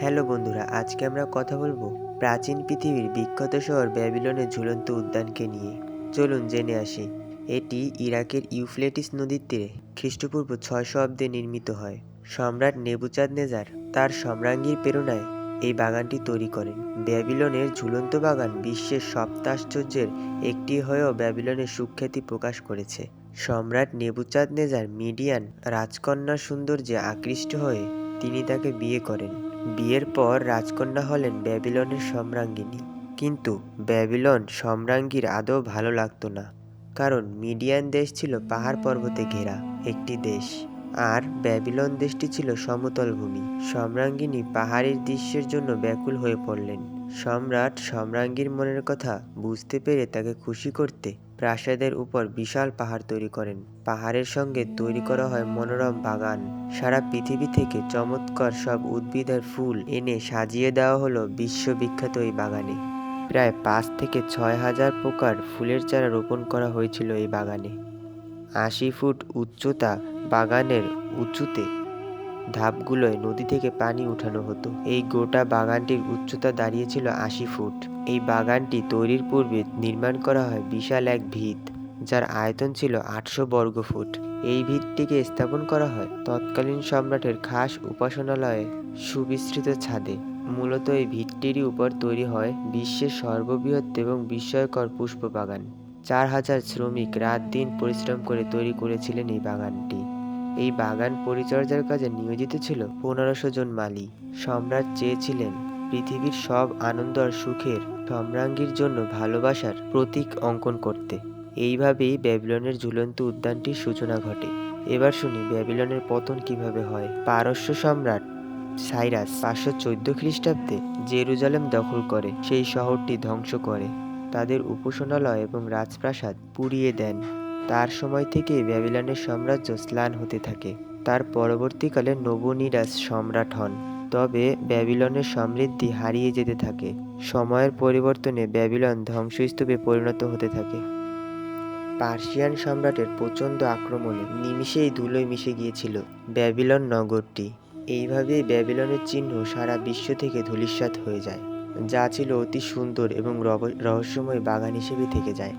Hello বন্ধুরা, আজকে আমরা কথা বলবো প্রাচীন পৃথিবীর বিখ্যাত শহর ব্যাবিলনের ঝুলন্ত উদ্যানকে নিয়ে। চলুন জেনে আসি। এটি ইরাকের ইউফ্রেটিস নদীর তীরে খ্রিস্টপূর্ব 600 অব্দে নির্মিত হয়। সম্রাট নেবুচাঁদনেজার তার সম্রাজ্ঞীর প্রেরণায় এই বাগানটি তৈরি করেন। ব্যাবিলনের ঝুলন্ত বাগান বিশ্বের সপ্তাশ্চর্যের একটি হয়েও ব্যাবিলনের সুখ্যাতি প্রকাশ করেছে। সম্রাট নেবুচাঁদনেজার মিডিয়ান রাজকন্যার সৌন্দর্যে আকৃষ্ট হয়ে তিনি তাকে বিয়ে করেন। বিয়ের পর রাজকন্যা হলেন ব্যাবিলনের সম্রাজ্ঞিনী। কিন্তু ব্যাবিলন সম্রাজ্ঞীর আদৌ ভালো লাগতো না, কারণ মিডিয়ান দেশ ছিল পাহাড় পর্বতে ঘেরা একটি দেশ, আর ব্যাবিলন দেশটি ছিল সমতল ভূমি। সম্রাজ্ঞিনী পাহাড়ের দৃশ্যের জন্য ব্যাকুল হয়ে পড়লেন। সম্রাট সম্রাজ্ঞীর মনের কথা বুঝতে পেরে তাকে খুশি করতে প্রাসাদের উপর বিশাল পাহাড় তৈরি করেন। পাহাড়ের সঙ্গে তৈরি করা হয় মনোরম বাগান। সারা পৃথিবী থেকে চমৎকার সব উদ্ভিদ আর ফুল এনে সাজিয়ে দেওয়া হলো বিশ্ববিখ্যাত এই বাগানে। প্রায় 5 থেকে 6 হাজার প্রকার ফুলের চারা রোপণ করা হয়েছিল এই বাগানে। 80 ফুট উচ্চতা বাগানের উঁচুতে ধাপগুলোয় নদী থেকে পানি উঠানো হতো। এই গোটা বাগানটির উচ্চতা দাঁড়িয়েছিল 80 ফুট। এই বাগানটি তৈরির পূর্বে নির্মাণ করা হয় বিশাল এক ভিত, যার আয়তন ছিল 800 বর্গ ফুট। এই ভিতটিকে স্থাপন করা হয় তৎকালীন সম্রাটের খাস উপাসনালয়ে সুবিস্তৃত ছাদে। মূলত এই ভিতটিরই উপর তৈরি হয় বিশ্বের সর্ববৃহৎ এবং বিস্ময়কর পুষ্প বাগান। 4000 শ্রমিক রাত দিন পরিশ্রম করে তৈরি করেছিলেন এই বাগানটি। এই বাগান পরিচর্যার কাজে নিয়োজিত ছিল 1500 জন মালি। সম্রাট চেয়েছিলেন পৃথিবীর সব আনন্দ আর সুখের সম্রাজ্ঞীর জন্য ভালোবাসার প্রতীক অঙ্কন করতে। এইভাবেই ব্যাবিলনের ঝুলন্ত উদ্যানটির সূচনা ঘটে। এবার শুনি ব্যাবিলনের পতন কিভাবে হয়। পারস্য সম্রাট সাইরাস 514 খ্রিস্টাব্দে জেরুজালেম দখল করে সেই শহরটি ধ্বংস করে। তাদের উপাসনালয় এবং রাজপ্রাসাদ পুড়িয়ে দেন। তার সময় থেকেই ব্যাবিলনের সাম্রাজ্য ম্লান হতে থাকে। তার পরবর্তীকালে নবনিরাস সম্রাট হন। তবে ব্যাবিলনের সমৃদ্ধি হারিয়ে যেতে থাকে। সময়ের পরিবর্তনে ব্যাবিলন ধ্বংসস্তূপে পরিণত হতে থাকে। পার্সিয়ান সম্রাটের প্রচণ্ড আক্রমণে নিমিষেই ধুলোয় মিশে গিয়েছিল ব্যাবিলন নগরটি। এইভাবেই ব্যাবিলনের চিহ্ন সারা বিশ্ব থেকে ধূলিসাৎ হয়ে যায়, যা ছিল অতি সুন্দর এবং রহস্যময় বাগান হিসেবে থেকে যায়।